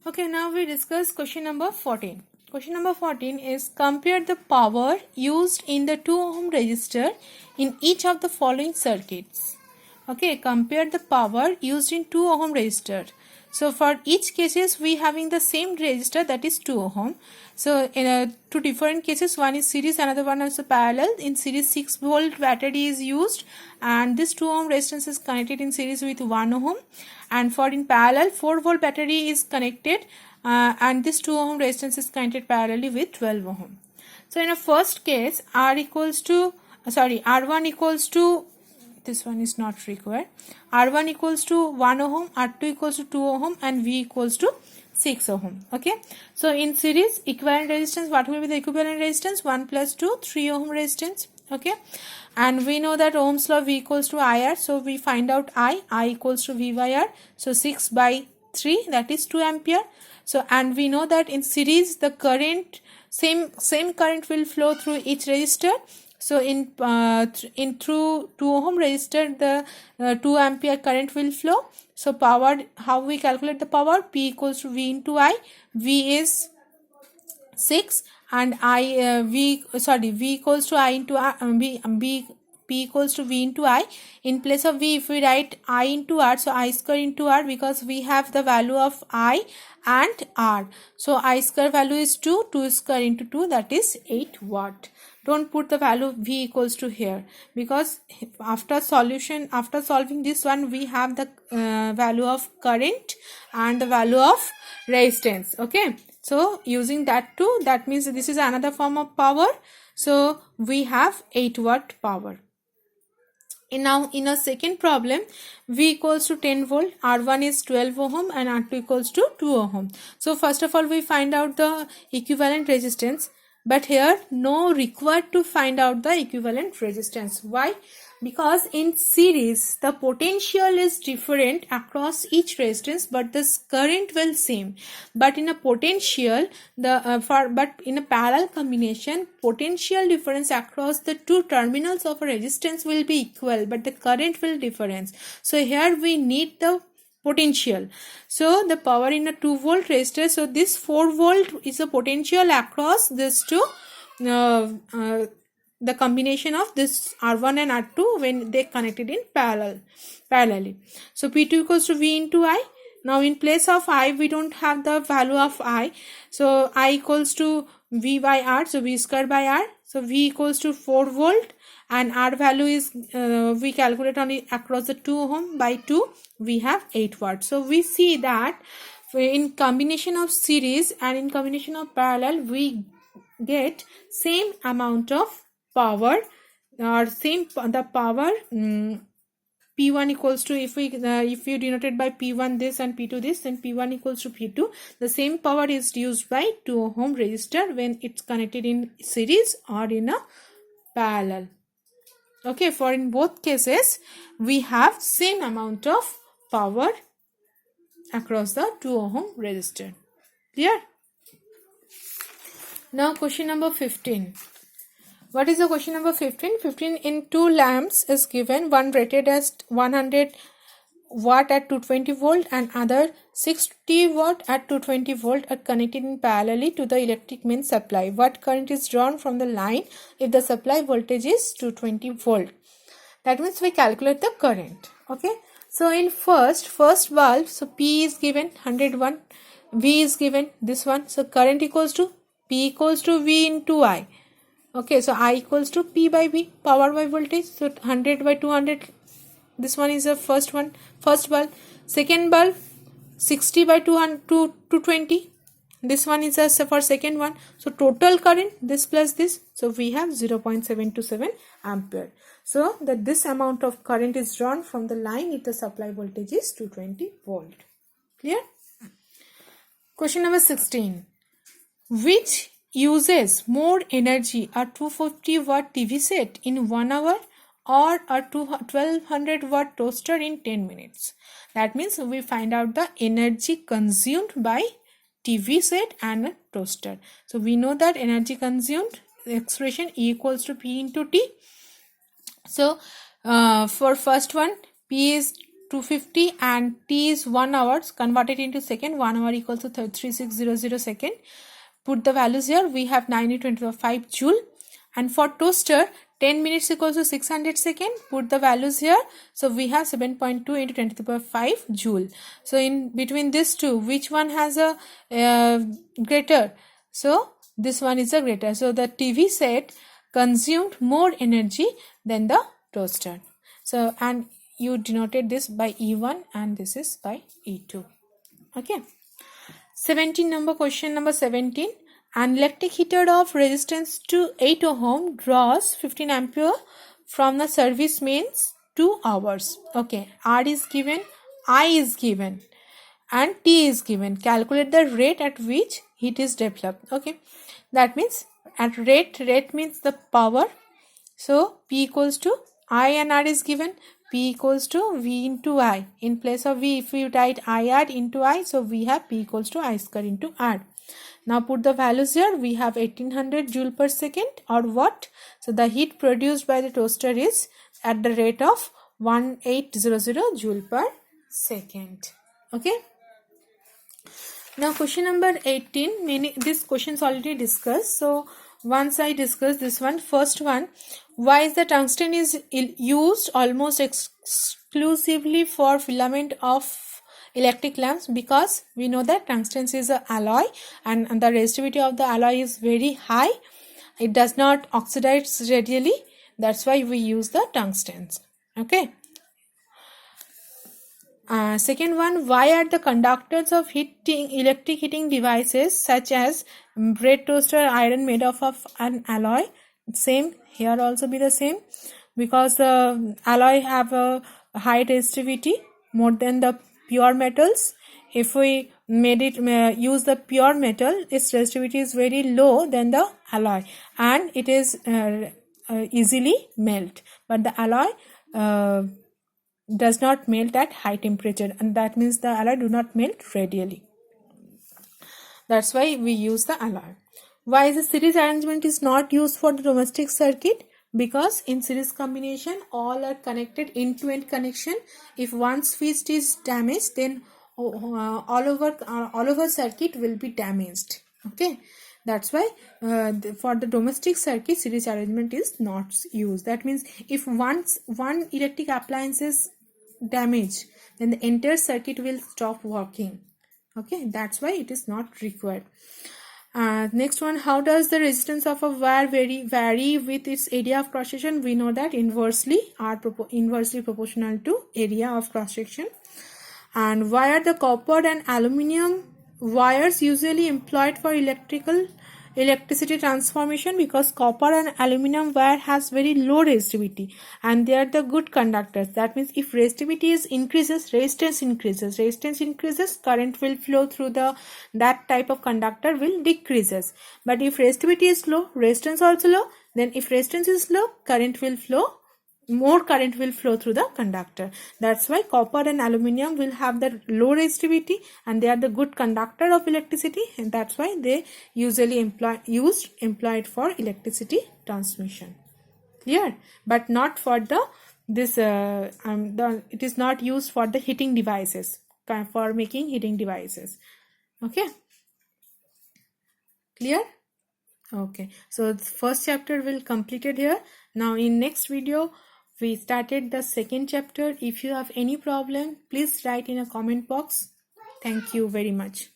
Okay, now we discuss question number 14. Question number 14 is compare the power used in the 2 ohm resistor in each of the following circuits. Okay, compare the power used in 2 ohm resistor. So for each cases we having the same resistor, that is 2 ohm. So in two different cases, one is series, another one is parallel. In series 6 volt battery is used and this 2 ohm resistance is connected in series with 1 ohm, and for in parallel 4 volt battery is connected and this 2 ohm resistance is connected parallelly with 12 ohm. So in a first case R1 equals to, this one is not required, R1 equals to 1 ohm, R2 equals to 2 ohm and V equals to 6 ohm. Okay, so in series equivalent resistance, what will be the equivalent resistance? 1 plus 2, 3 ohm resistance. Okay, and we know that Ohm's law, V equals to IR, so we find out I equals to V by R, so 6 by 3, that is 2 ampere. So and we know that in series the current, same current will flow through each resistor. So in through 2 ohm resistor the 2 ampere current will flow. So power, how we calculate the power? P equals to V into I. V is 6 and V equals to I into P equals to V into I. In place of V, if we write I into R, so I square into R, because we have the value of I and R. So I square value is 2, 2 square into 2, that is 8 watt. Don't put the value V equals to here, because after solving this one, we have the value of current and the value of resistance. Okay, so using that too, that means this is another form of power. So we have 8 watt power. And now in a second problem, V equals to 10 volt, R1 is 12 ohm and R2 equals to 2 ohm. So first of all we find out the equivalent resistance, but here no required to find out the equivalent resistance. Why? Because in series the potential is different across each resistance, but the current will same. But in a potential, but in a parallel combination, potential difference across the two terminals of a resistance will be equal, but the current will difference. So here we need the potential. So the power in a 2 volt resistor, so this 4 volt is a potential across this two the combination of this R1 and R2 when they connected in parallelly. So P2 equals to V into I. Now in place of I, we don't have the value of I, so I equals to V by R, so V square by R. So V equals to 4 volt and R value is we calculate on it across the 2 ohm by 2, we have 8 watt. So we see that in combination of series and in combination of parallel, we get same amount of power, or same the power P1 equals to, if you denoted by P1 this and P2 this, then P1 equals to P2. The same power is used by 2 ohm resistor when it's connected in series or in a parallel. Okay, for in both cases we have same amount of power across the 2 ohm resistor. Clear? Now question number 15. What is the question number 15? 15, in 2 lamps is given, one rated as 100 watt at 220 volt and other 60 watt at 220 volt are connected in parallelly to the electric main supply. What current is drawn from the line if the supply voltage is 220 volt? That means we calculate the current. Okay, so in first bulb, so P is given 101, V is given this one, so current equals to P equals to V into I. Okay, so I equals to P by V, power by voltage. So 100 by 200, this one is the first bulb. Second bulb, 60 by 200 to 220, this one is for second one. So total current, this plus this, so we have 0.727 ampere. So that this amount of current is drawn from the line if the supply voltage is 220 volt. Clear? Question number 16. Which uses more energy, a 250 watt TV set in 1 hour or a 1200 watt toaster in 10 minutes? That means we find out the energy consumed by TV set and a toaster. So we know that energy consumed, the expression E equals to P into T. So for first one, P is 250 and t is 1 hour. Converted into second, 1 hour equals to 3600 second. Put the values here. We have 925 joule. And for toaster, 10 minutes equals to 600 second. Put the values here. So we have 7.2 into 10 to the power 5 joule. So in between these two, which one has a greater? So this one is a greater. So the TV set consumed more energy than the toaster. So, and you denoted this by E1 and this is by E2. Okay. 17 number question number 17. An electric heater of resistance to 8 ohm draws 15 ampere from the service means 2 hours. Okay. R is given, I is given and T is given. Calculate the rate at which heat is developed. Okay. That means at rate means the power. So P equals to I and R is given. P equals to V into I. In place of V, if we write IR into I, so we have P equals to I square into R. Now put the values here. We have 1800 joule per second or watt. So the heat produced by the toaster is at the rate of 1800 joule per second. Okay. Now question number 18. This question is already discussed. So once I discuss this one, first one, why is the tungsten is used almost exclusively for filament of electric lamps? Because we know that tungsten is an alloy and the resistivity of the alloy is very high. It does not oxidize readily. That's why we use the tungstens. Okay. Second one, why are the conductors of electric heating devices such as bread toaster iron made of an alloy? Same here also be the same, because the alloy have a high resistivity more than the pure metals. If we use the pure metal, its resistivity is very low than the alloy and it is easily melt, but the alloy does not melt at high temperature, and that means the alloy do not melt readily. That's why we use the alloy. Why the series arrangement is not used for the domestic circuit? Because in series combination all are connected end-to-end connection. If one switch is damaged, then all over circuit will be damaged. Okay. That's why for the domestic circuit series arrangement is not used. That means if one electric appliance is damaged, then the entire circuit will stop working. Okay, that's why it is not required. Next one, how does the resistance of a wire vary with its area of cross section? We know that inversely proportional to area of cross section. And why are the copper and aluminum wires usually employed for electricity transformation? Because copper and aluminum wire has very low resistivity and they are the good conductors. That means if resistivity increases, resistance increases, current will flow through that type of conductor will decreases. But if resistivity is low, resistance also low, then if resistance is low, more current will flow through the conductor. That's why copper and aluminum will have the low resistivity and they are the good conductor of electricity, and that's why they usually employed for electricity transmission. Clear? But not for it is not used for the heating devices, for making heating devices. Okay. Clear? Okay. So the first chapter will completed here. Now in next video we started the second chapter. If you have any problem, please write in a comment box. Thank you very much.